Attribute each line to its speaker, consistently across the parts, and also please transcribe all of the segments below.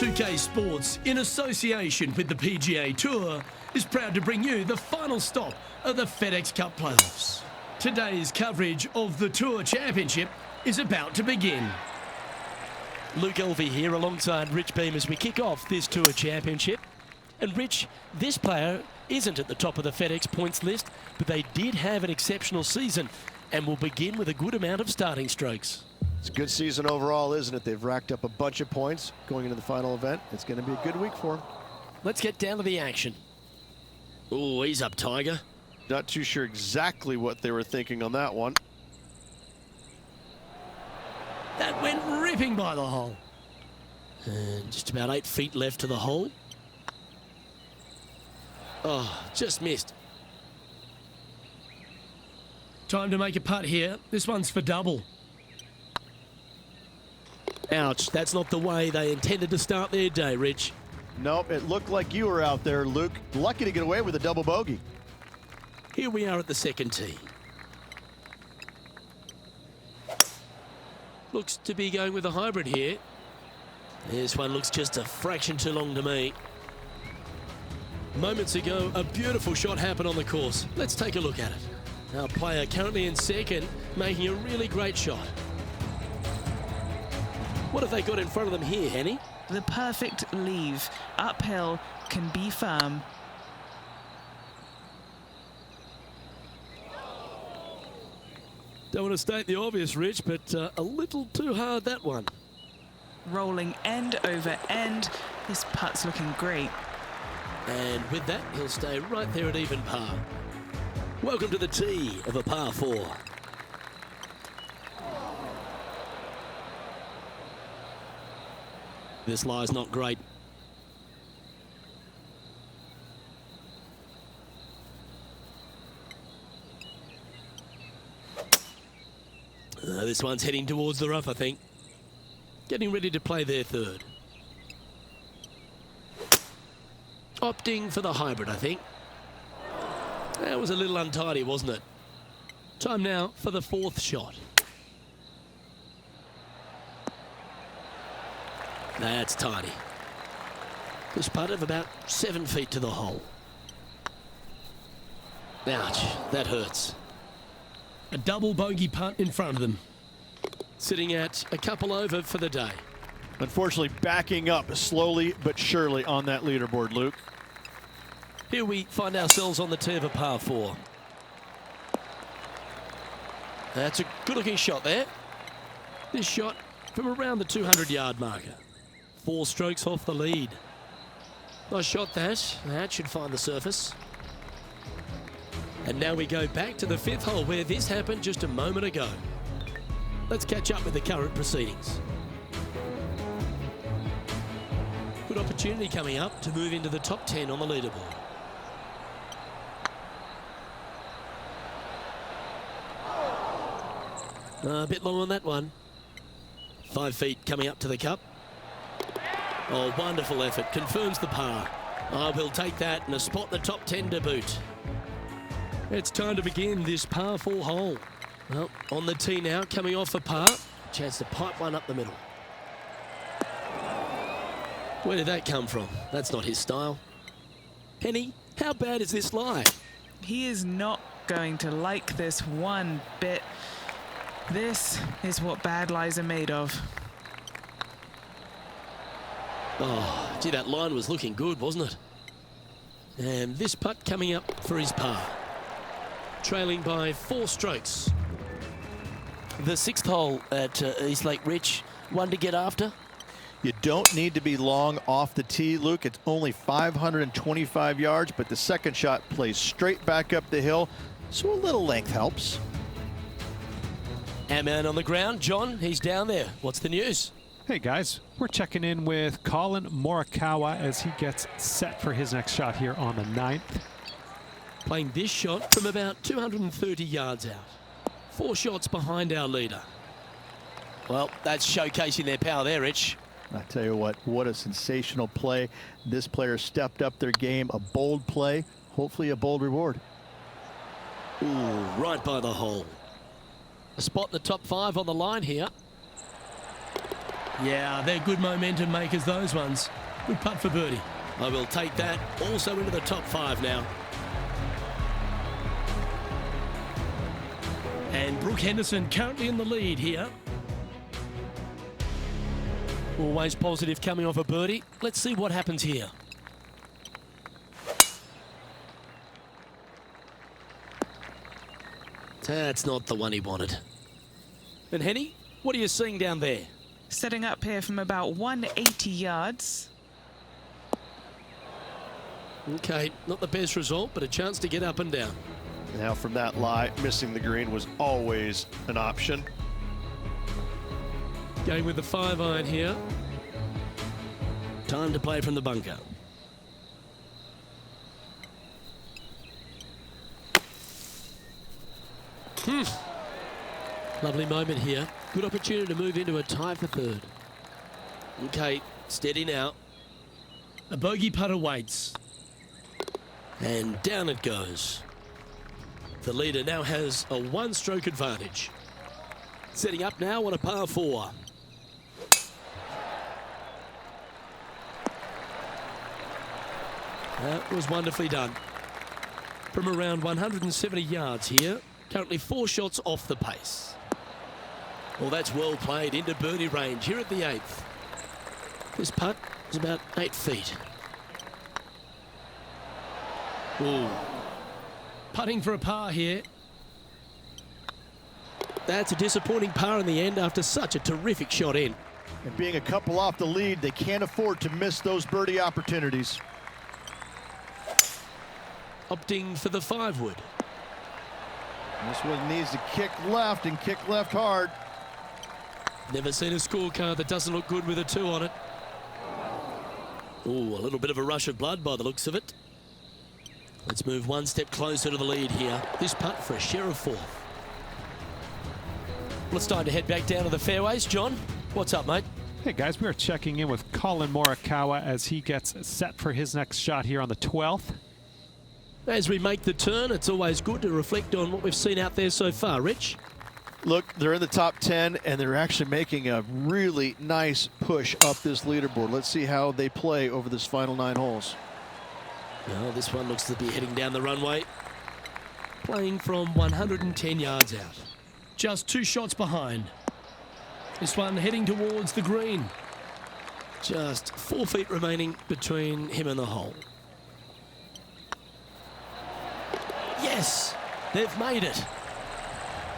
Speaker 1: 2K Sports, in association with the PGA Tour, is proud to bring you the final stop of the FedExCup playoffs. Today's coverage of the Tour Championship is about to begin.
Speaker 2: Luke Elvey here alongside Rich Beam as we kick off this Tour Championship. And Rich, this player isn't at the top of the FedEx points list, but they did have an exceptional season and will begin with a good amount of starting strokes.
Speaker 3: It's a good season overall, isn't it? They've racked up a bunch of points going into the final event. It's going to be a good week for them.
Speaker 2: Let's get down to the action. Oh, he's up, Tiger.
Speaker 3: Not too sure exactly what they were thinking on that one.
Speaker 2: That went ripping by the hole. And just about 8 feet left to the hole. Oh, just missed.
Speaker 1: Time to make a putt here. This one's for double.
Speaker 2: Ouch, that's not the way they intended to start their day, Rich.
Speaker 3: Nope, it looked like you were out there, Luke. Lucky to get away with a double bogey.
Speaker 2: Here we are at the second tee. Looks to be going with a hybrid here. This one looks just a fraction too long to me. Moments ago, a beautiful shot happened on the course. Let's take a look at it. Our player currently in second, making a really great shot. What have they got in front of them here, Henny?
Speaker 4: The perfect leave. Uphill, can be firm.
Speaker 2: Don't want to state the obvious, Rich, but a little too hard, that one.
Speaker 4: Rolling end over end. This putt's looking great.
Speaker 2: And with that, he'll stay right there at even par. Welcome to the tee of a par 4. This lie's not great. This one's heading towards the rough, I think. Getting ready to play their third. Opting for the hybrid, I think. That was a little untidy, wasn't it? Time now for the fourth shot. That's tidy. This putt of about 7 feet to the hole. Ouch, that hurts.
Speaker 1: A double bogey putt in front of them.
Speaker 2: Sitting at a couple over for the day.
Speaker 3: Unfortunately, backing up slowly but surely on that leaderboard, Luke.
Speaker 2: Here we find ourselves on the tee of a par 4. That's a good-looking shot there. This shot from around the 200-yard marker. 4 strokes off the lead. Nice shot that. That should find the surface. And now we go back to the 5th hole where this happened just a moment ago. Let's catch up with the current proceedings. Good opportunity coming up to move into the top 10 on the leaderboard. A bit long on that one. 5 feet coming up to the cup. Oh, wonderful effort. Confirms the par. I will take that and a spot in the top 10 to boot. It's time to begin this par 4 hole. Well, on the tee now, coming off a par. Chance to pipe one up the middle. Where did that come from? That's not his style. Henny, how bad is this lie?
Speaker 4: He is not going to like this one bit. This is what bad lies are made of.
Speaker 2: Oh, gee, that line was looking good, wasn't it? And this putt coming up for his par. Trailing by 4 strokes. The 6th hole at East Lake Rich, one to get after.
Speaker 3: You don't need to be long off the tee, Luke. It's only 525 yards, but the second shot plays straight back up the hill, so a little length helps.
Speaker 2: Our man on the ground, John, he's down there. What's the news?
Speaker 5: Hey guys, we're checking in with Colin Morikawa as he gets set for his next shot here on the 9th.
Speaker 2: Playing this shot from about 230 yards out. 4 shots behind our leader. Well, that's showcasing their power there, Rich.
Speaker 3: I tell you what a sensational play. This player stepped up their game, a bold play, hopefully a bold reward.
Speaker 2: Ooh, right by the hole. A spot in the top 5 on the line here.
Speaker 1: Yeah, they're good momentum makers, those ones. Good putt for birdie.
Speaker 2: I will take that also into the top 5 now.
Speaker 1: And Brooke Henderson currently in the lead here.
Speaker 2: Always positive coming off a birdie. Let's see what happens here. That's not the one he wanted. And Henny, what are you seeing down there?
Speaker 4: Setting up here from about 180 yards.
Speaker 2: Okay, not the best result, but a chance to get up and down.
Speaker 3: Now from that lie, missing the green was always an option.
Speaker 2: Going with the 5-iron here. Time to play from the bunker. Lovely moment here. Good opportunity to move into a tie for third. Okay, steady now.
Speaker 1: A bogey putt awaits.
Speaker 2: And down it goes. The leader now has a 1-stroke advantage. Setting up now on a par 4. That was wonderfully done. From around 170 yards here, currently 4 shots off the pace. Well, that's well played into birdie range here at the 8th. This putt is about 8 feet. Ooh.
Speaker 1: Putting for a par here.
Speaker 2: That's a disappointing par in the end after such a terrific shot in.
Speaker 3: And being a couple off the lead, they can't afford to miss those birdie opportunities.
Speaker 2: Opting for the 5-wood.
Speaker 3: This one needs to kick left and kick left hard.
Speaker 2: Never seen a scorecard that doesn't look good with a 2 on it. Ooh, a little bit of a rush of blood by the looks of it. Let's move 1 step closer to the lead here. This putt for a share of 4th. Well, it's time to head back down to the fairways. John, what's up, mate?
Speaker 5: Hey guys, we are checking in with Colin Morikawa as he gets set for his next shot here on the 12th.
Speaker 2: As we make the turn, it's always good to reflect on what we've seen out there so far. Rich?
Speaker 3: Look, they're in the top 10, and they're actually making a really nice push up this leaderboard. Let's see how they play over this final 9 holes.
Speaker 2: Well, this one looks to be heading down the runway. Playing from 110 yards out.
Speaker 1: Just 2 shots behind. This one heading towards the green.
Speaker 2: Just 4 feet remaining between him and the hole. Yes, they've made it.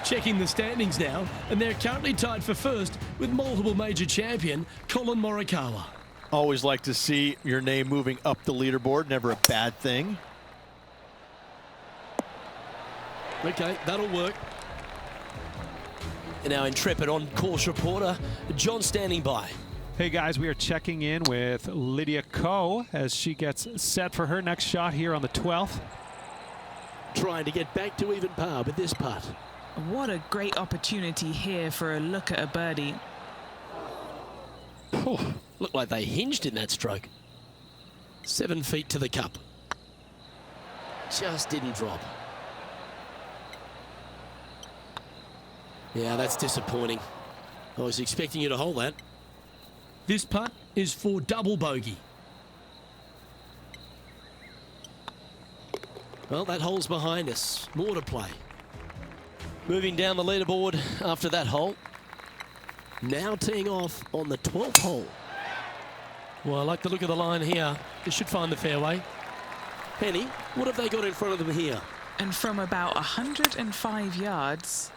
Speaker 1: Checking the standings now, and they're currently tied for first with multiple major champion Colin Morikawa.
Speaker 3: Always like to see your name moving up the leaderboard. Never a bad thing.
Speaker 2: Okay, that'll work. And our intrepid on-course reporter, John, standing by.
Speaker 5: Hey guys, we are checking in with Lydia Ko as she gets set for her next shot here on the 12th.
Speaker 2: Trying to get back to even par with this putt.
Speaker 4: What a great opportunity here for a look at a birdie.
Speaker 2: Oh, looked like they hinged in that stroke. 7 feet to the cup. Just didn't drop. Yeah, that's disappointing. I was expecting you to hold that.
Speaker 1: This putt is for double bogey.
Speaker 2: Well, that hole's behind us. More to play. Moving down the leaderboard after that hole. Now teeing off on the 12th hole. Well, I like the look of the line here. They should find the fairway. Penny, what have they got in front of them here?
Speaker 4: And from about 105 yards.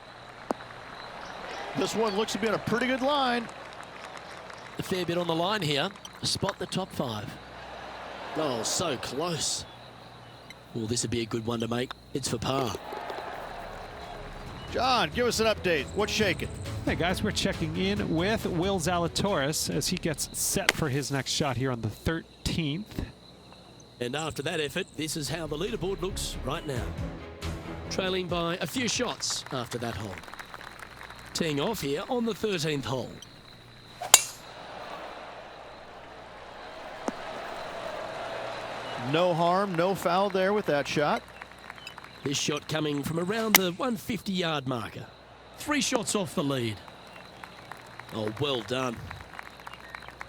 Speaker 3: This one looks to be on a pretty good line.
Speaker 2: A fair bit on the line here. Spot the top 5. Oh, so close. Well, this would be a good one to make. It's for par.
Speaker 3: John, give us an update. What's shaking?
Speaker 5: Hey guys, we're checking in with Will Zalatoris as he gets set for his next shot here on the 13th.
Speaker 2: And after that effort, this is how the leaderboard looks right now. Trailing by a few shots after that hole. Teeing off here on the 13th hole.
Speaker 3: No harm, no foul there with that shot.
Speaker 2: This shot coming from around the 150-yard marker.
Speaker 1: 3 shots off the lead.
Speaker 2: Oh, well done.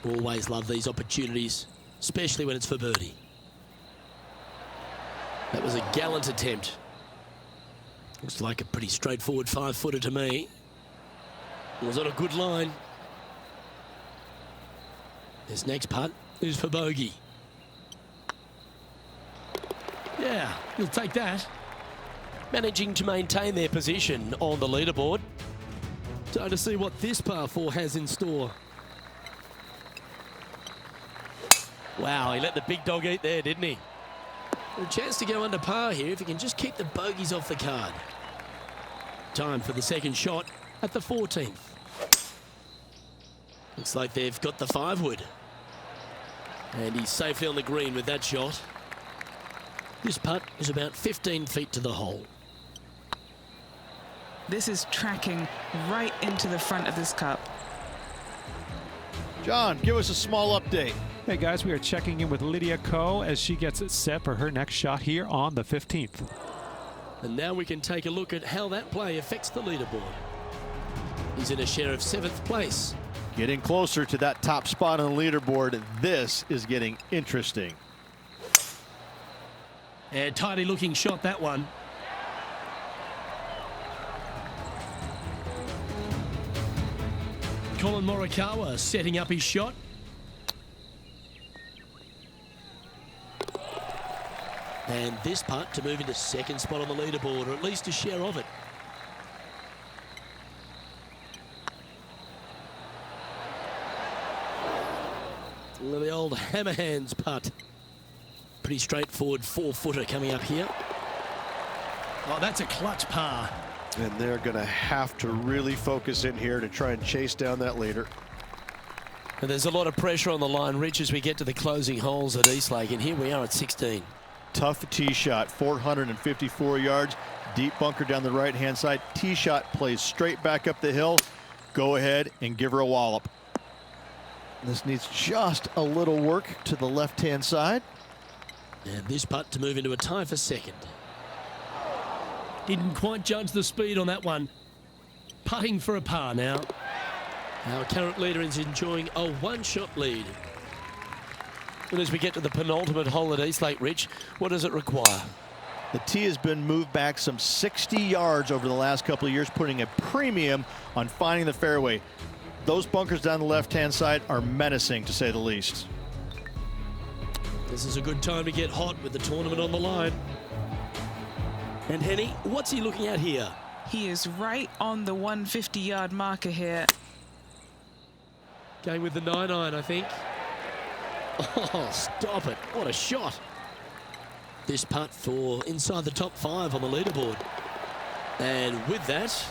Speaker 2: Always love these opportunities, especially when it's for birdie. That was a gallant attempt. Looks like a pretty straightforward 5-footer to me. It was on a good line. This next putt is for bogey.
Speaker 1: Yeah, you'll take that.
Speaker 2: Managing to maintain their position on the leaderboard.
Speaker 1: Time to see what this par 4 has in store.
Speaker 2: Wow, he let the big dog eat there, didn't he? A chance to go under par here if he can just keep the bogeys off the card.
Speaker 1: Time for the second shot at the 14th.
Speaker 2: Looks like they've got the 5-wood. And he's safely on the green with that shot. This putt is about 15 feet to the hole.
Speaker 4: This is tracking right into the front of this cup.
Speaker 3: John, give us a small update.
Speaker 5: Hey guys, we are checking in with Lydia Ko as she gets it set for her next shot here on the 15th.
Speaker 2: And now we can take a look at how that play affects the leaderboard. He's in a share of 7th place.
Speaker 3: Getting closer to that top spot on the leaderboard. This is getting interesting.
Speaker 1: A tidy looking shot, that one. Colin Morikawa setting up his shot.
Speaker 2: And this putt to move into 2nd spot on the leaderboard, or at least a share of it. The old hammer hands putt. Pretty straightforward 4-footer coming up here.
Speaker 1: Oh, that's a clutch par.
Speaker 3: And they're going to have to really focus in here to try and chase down that leader.
Speaker 2: And there's a lot of pressure on the line, Rich, as we get to the closing holes at Eastlake. And here we are at 16.
Speaker 3: Tough tee shot, 454 yards, deep bunker down the right-hand side. Tee shot plays straight back up the hill. Go ahead and give her a wallop. This needs just a little work to the left-hand side.
Speaker 2: And this putt to move into a tie for 2nd.
Speaker 1: Didn't quite judge the speed on that one. Putting for a par now.
Speaker 2: Our current leader is enjoying a 1-shot lead. And as we get to the penultimate hole at Eastlake, Rich, what does it require?
Speaker 3: The tee has been moved back some 60 yards over the last couple of years, putting a premium on finding the fairway. Those bunkers down the left-hand side are menacing, to say the least.
Speaker 2: This is a good time to get hot with the tournament on the line. And Henny, what's he looking at here?
Speaker 4: He is right on the 150-yard marker here.
Speaker 2: Going with the 9-iron, I think. Oh, stop it. What a shot. This putt for inside the top 5 on the leaderboard. And with that,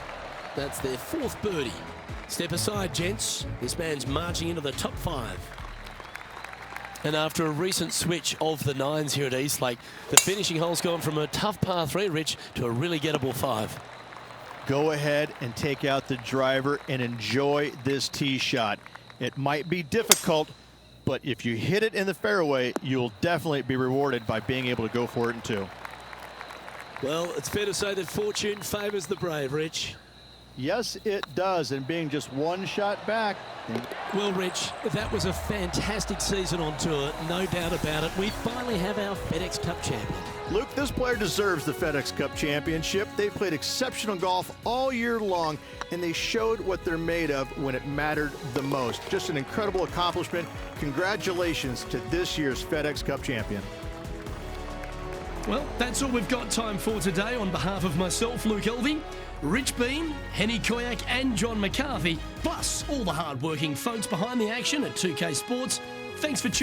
Speaker 2: that's their 4th birdie. Step aside, gents. This man's marching into the top 5. And after a recent switch of the 9s here at Eastlake, the finishing hole's gone from a tough par 3, Rich, to a really gettable 5.
Speaker 3: Go ahead and take out the driver and enjoy this tee shot. It might be difficult, but if you hit it in the fairway, you'll definitely be rewarded by being able to go for it in 2.
Speaker 2: Well, it's fair to say that fortune favours the brave, Rich.
Speaker 3: Yes, it does, and being just 1 shot back.
Speaker 2: Well, Rich, that was a fantastic season on tour, no doubt about it. We finally have our FedEx Cup champion.
Speaker 3: Luke, this player deserves the FedEx Cup championship. They played exceptional golf all year long, and they showed what they're made of when it mattered the most. Just an incredible accomplishment. Congratulations to this year's FedEx Cup champion.
Speaker 1: Well, that's all we've got time for today. On behalf of myself, Luke Elvey, Rich Bean, Henny Koyak and John McCarthy, plus all the hard-working folks behind the action at 2K Sports, thanks for tuning in.